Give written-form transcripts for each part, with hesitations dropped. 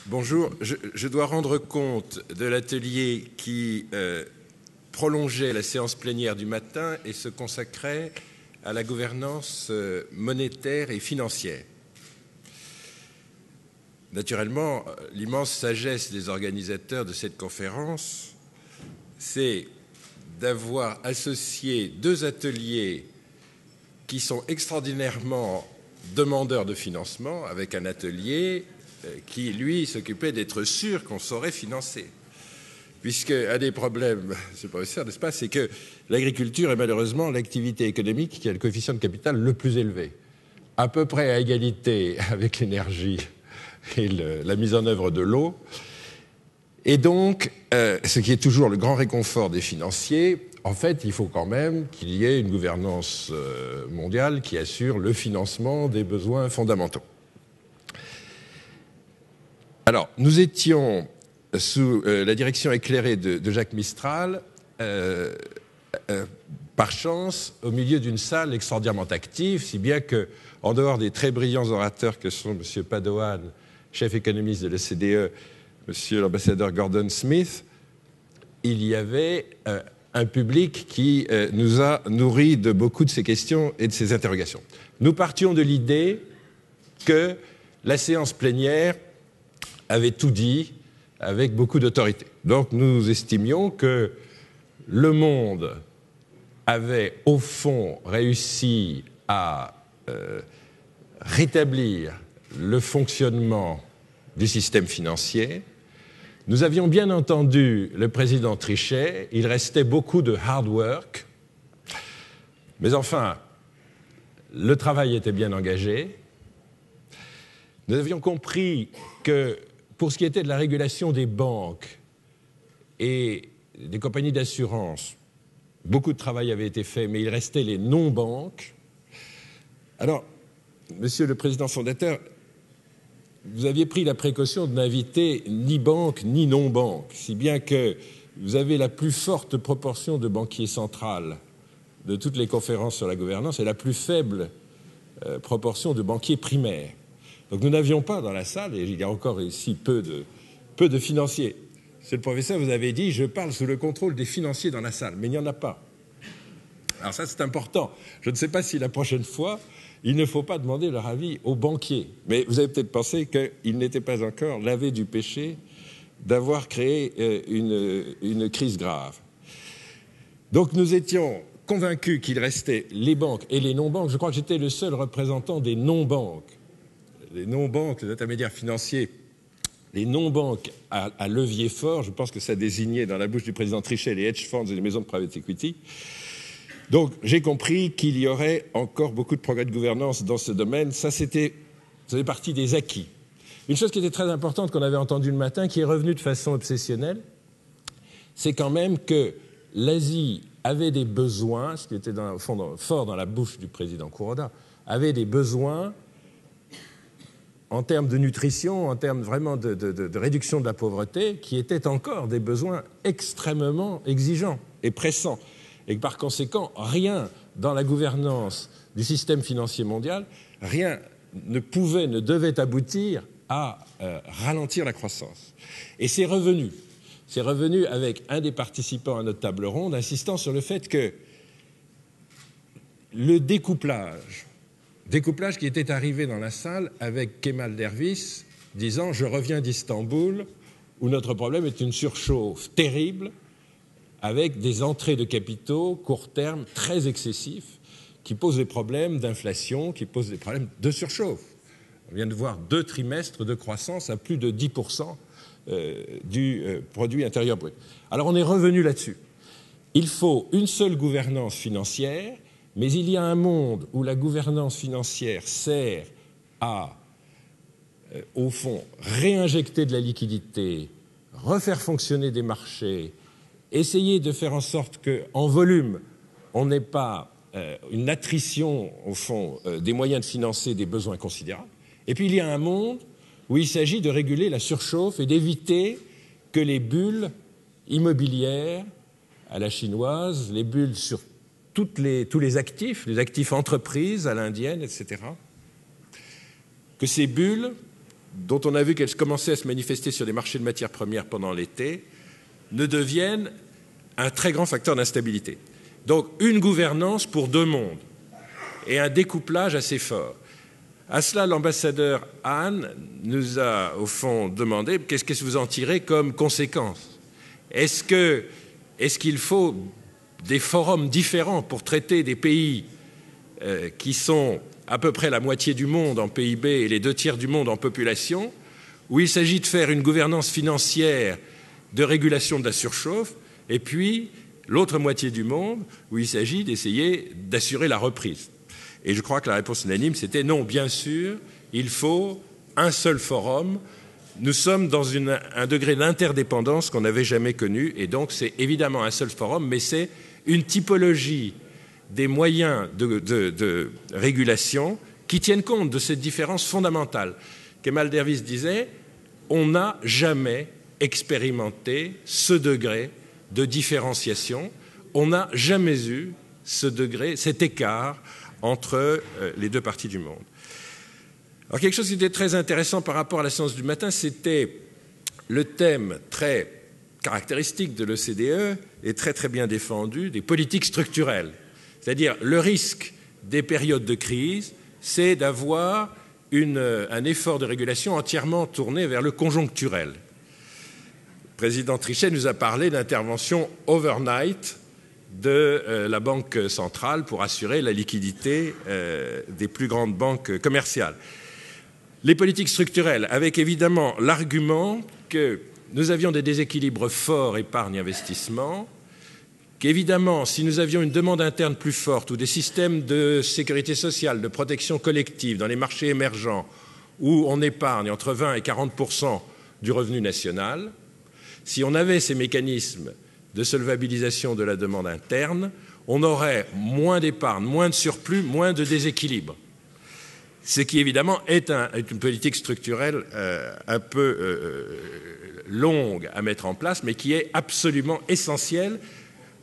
Bonjour, je dois rendre compte de l'atelier qui prolongeait la séance plénière du matin et se consacrait à la gouvernance monétaire et financière. Naturellement, l'immense sagesse des organisateurs de cette conférence, c'est d'avoir associé deux ateliers qui sont extraordinairement demandeurs de financement avec un atelier qui, lui, s'occupait d'être sûr qu'on saurait financer. Puisque un des problèmes, monsieur le professeur, n'est-ce pas, c'est que l'agriculture est malheureusement l'activité économique qui a le coefficient de capital le plus élevé, à peu près à égalité avec l'énergie et la mise en œuvre de l'eau. Et donc, ce qui est toujours le grand réconfort des financiers, en fait, il faut quand même qu'il y ait une gouvernance mondiale qui assure le financement des besoins fondamentaux. Alors, nous étions sous la direction éclairée de Jacques Mistral, par chance, au milieu d'une salle extraordinairement active, si bien que, en dehors des très brillants orateurs que sont M. Padoan, chef économiste de l'OCDE, M. l'ambassadeur Gordon Smith, il y avait un public qui nous a nourri de beaucoup de ces questions et de ces interrogations. Nous partions de l'idée que la séance plénière avait tout dit avec beaucoup d'autorité. Donc nous estimions que le monde avait au fond réussi à rétablir le fonctionnement du système financier. Nous avions bien entendu le président Trichet, il restait beaucoup de hard work, mais enfin, le travail était bien engagé. Nous avions compris que pour ce qui était de la régulation des banques et des compagnies d'assurance, beaucoup de travail avait été fait, mais il restait les non-banques. Alors, monsieur le président fondateur, vous aviez pris la précaution de n'inviter ni banque ni non-banque, si bien que vous avez la plus forte proportion de banquiers centrales de toutes les conférences sur la gouvernance et la plus faible proportion de banquiers primaires. Donc nous n'avions pas dans la salle, et il y a encore ici peu de financiers. Monsieur le professeur, vous avez dit, je parle sous le contrôle des financiers dans la salle, mais il n'y en a pas. Alors ça, c'est important. Je ne sais pas si la prochaine fois, il ne faut pas demander leur avis aux banquiers. Mais vous avez peut-être pensé qu'ils n'étaient pas encore lavés du péché d'avoir créé une crise grave. Donc nous étions convaincus qu'il restait les banques et les non-banques. Je crois que j'étais le seul représentant des non-banques. Les non-banques, les intermédiaires financiers, les non-banques à levier fort, je pense que ça désignait dans la bouche du président Trichet les hedge funds et les maisons de private equity. Donc j'ai compris qu'il y aurait encore beaucoup de progrès de gouvernance dans ce domaine. Ça faisait partie des acquis. Une chose qui était très importante qu'on avait entendue le matin, qui est revenue de façon obsessionnelle, c'est quand même que l'Asie avait des besoins, ce qui était au fond fort dans la bouche du président Kuroda, avait des besoins en termes de nutrition, en termes vraiment de réduction de la pauvreté, qui étaient encore des besoins extrêmement exigeants et pressants. Et que par conséquent, rien dans la gouvernance du système financier mondial, rien ne devait aboutir à ralentir la croissance. Et c'est revenu. C'est revenu avec un des participants à notre table ronde insistant sur le fait que le découplage qui était arrivé dans la salle avec Kemal Dervish disant « Je reviens d'Istanbul où notre problème est une surchauffe terrible avec des entrées de capitaux court terme très excessifs qui posent des problèmes d'inflation, qui posent des problèmes de surchauffe. » On vient de voir 2 trimestres de croissance à plus de 10% du produit intérieur brut. Alors on est revenu là-dessus. Il faut une seule gouvernance financière, mais il y a un monde où la gouvernance financière sert à, au fond, réinjecter de la liquidité, refaire fonctionner des marchés, essayer de faire en sorte qu'en volume, on n'ait pas une attrition, au fond, des moyens de financer des besoins considérables. Et puis il y a un monde où il s'agit de réguler la surchauffe et d'éviter que les bulles immobilières à la chinoise, les bulles sur tous les actifs entreprises à l'indienne, etc., que ces bulles dont on a vu qu'elles commençaient à se manifester sur les marchés de matières premières pendant l'été, ne deviennent un très grand facteur d'instabilité. Donc une gouvernance pour deux mondes et un découplage assez fort. À cela, l'ambassadeur Hahn nous a, au fond, demandé qu'est-ce que vous en tirez comme conséquence. Est-ce qu'il faut des forums différents pour traiter des pays qui sont à peu près la moitié du monde en PIB et les 2/3 du monde en population, où il s'agit de faire une gouvernance financière de régulation de la surchauffe, et puis l'autre moitié du monde, où il s'agit d'essayer d'assurer la reprise. Et je crois que la réponse unanime, c'était non, bien sûr, il faut un seul forum. Nous sommes dans un degré d'interdépendance qu'on n'avait jamais connu, et donc c'est évidemment un seul forum, mais c'est une typologie des moyens de régulation qui tiennent compte de cette différence fondamentale. Kemal Dervish disait, on n'a jamais expérimenté ce degré de différenciation, on n'a jamais eu ce degré, cet écart entre les deux parties du monde. Alors quelque chose qui était très intéressant par rapport à la séance du matin, c'était le thème très caractéristique de l'OCDE et très très bien défendu des politiques structurelles. C'est-à-dire le risque des périodes de crise, c'est d'avoir un effort de régulation entièrement tourné vers le conjoncturel. Le président Trichet nous a parlé d'intervention overnight de la Banque centrale pour assurer la liquidité des plus grandes banques commerciales. Les politiques structurelles, avec évidemment l'argument que nous avions des déséquilibres forts épargne-investissement, qu'évidemment, si nous avions une demande interne plus forte ou des systèmes de sécurité sociale, de protection collective dans les marchés émergents où on épargne entre 20 et 40% du revenu national, si on avait ces mécanismes de solvabilisation de la demande interne, on aurait moins d'épargne, moins de surplus, moins de déséquilibre. Ce qui, évidemment, est une politique structurelle un peu longue à mettre en place, mais qui est absolument essentielle,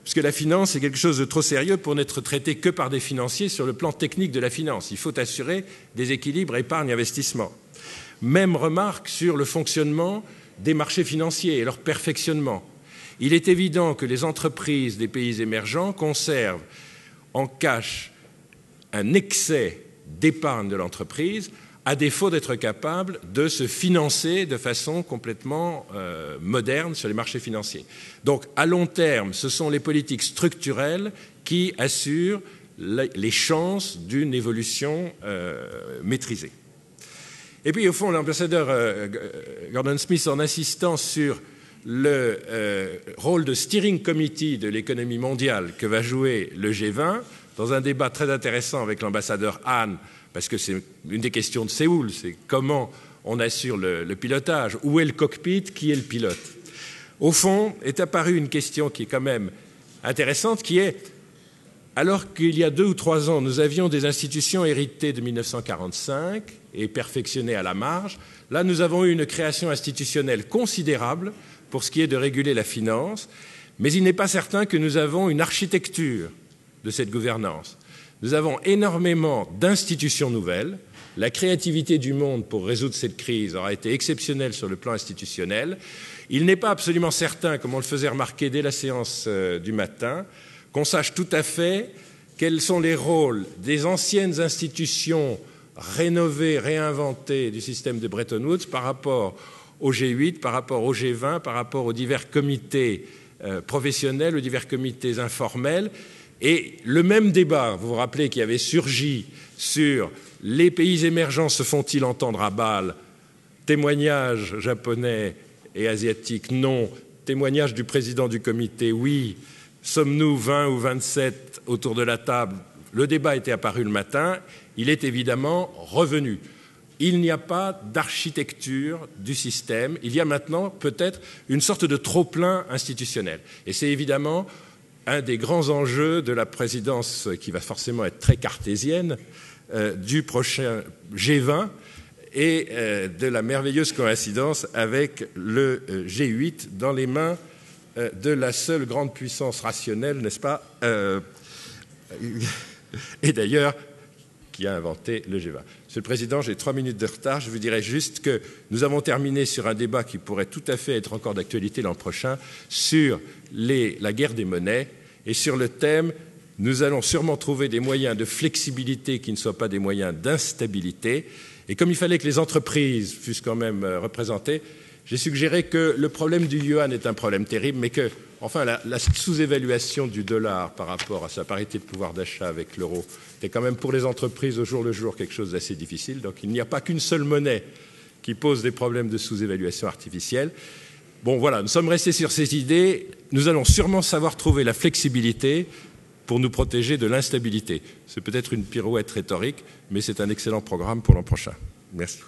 puisque la finance est quelque chose de trop sérieux pour n'être traité que par des financiers sur le plan technique de la finance. Il faut assurer des équilibres épargne-investissement. Même remarque sur le fonctionnement des marchés financiers et leur perfectionnement. Il est évident que les entreprises des pays émergents conservent en cash un excès d'épargne de l'entreprise, à défaut d'être capable de se financer de façon complètement moderne sur les marchés financiers. Donc, à long terme, ce sont les politiques structurelles qui assurent les chances d'une évolution maîtrisée. Et puis, au fond, l'ambassadeur Gordon Smith, en insistant sur le rôle de steering committee de l'économie mondiale que va jouer le G20, dans un débat très intéressant avec l'ambassadeur Hahn, parce que c'est une des questions de Séoul, c'est comment on assure le pilotage, où est le cockpit, qui est le pilote. Au fond, est apparue une question qui est quand même intéressante, qui est, alors qu'il y a 2 ou 3 ans, nous avions des institutions héritées de 1945 et perfectionnées à la marge, là nous avons eu une création institutionnelle considérable pour ce qui est de réguler la finance, mais il n'est pas certain que nous avons une architecture de cette gouvernance. Nous avons énormément d'institutions nouvelles. La créativité du monde pour résoudre cette crise aura été exceptionnelle sur le plan institutionnel. Il n'est pas absolument certain, comme on le faisait remarquer dès la séance du matin, qu'on sache tout à fait quels sont les rôles des anciennes institutions rénovées, réinventées du système de Bretton Woods par rapport au G8, par rapport au G20, par rapport aux divers comités professionnels, aux divers comités informels. Et le même débat, vous vous rappelez, qui avait surgi sur les pays émergents se font-ils entendre à Bâle, témoignage japonais et asiatique, non, témoignage du président du comité, oui, sommes-nous 20 ou 27 autour de la table? Le débat était apparu le matin, il est évidemment revenu. Il n'y a pas d'architecture du système, il y a maintenant peut-être une sorte de trop-plein institutionnel. Et c'est évidemment un des grands enjeux de la présidence, qui va forcément être très cartésienne, du prochain G20 et de la merveilleuse coïncidence avec le G8 dans les mains de la seule grande puissance rationnelle, n'est-ce pas, et d'ailleurs, qui a inventé le G20. Monsieur le Président, j'ai 3 minutes de retard. Je vous dirais juste que nous avons terminé sur un débat qui pourrait tout à fait être encore d'actualité l'an prochain sur la guerre des monnaies et sur le thème « Nous allons sûrement trouver des moyens de flexibilité qui ne soient pas des moyens d'instabilité ». Et comme il fallait que les entreprises fussent quand même représentées, j'ai suggéré que le problème du yuan est un problème terrible, mais que, enfin, la sous-évaluation du dollar par rapport à sa parité de pouvoir d'achat avec l'euro était quand même pour les entreprises au jour le jour quelque chose d'assez difficile. Donc il n'y a pas qu'une seule monnaie qui pose des problèmes de sous-évaluation artificielle. Bon, voilà, nous sommes restés sur ces idées. Nous allons sûrement savoir trouver la flexibilité pour nous protéger de l'instabilité. C'est peut-être une pirouette rhétorique, mais c'est un excellent programme pour l'an prochain. Merci.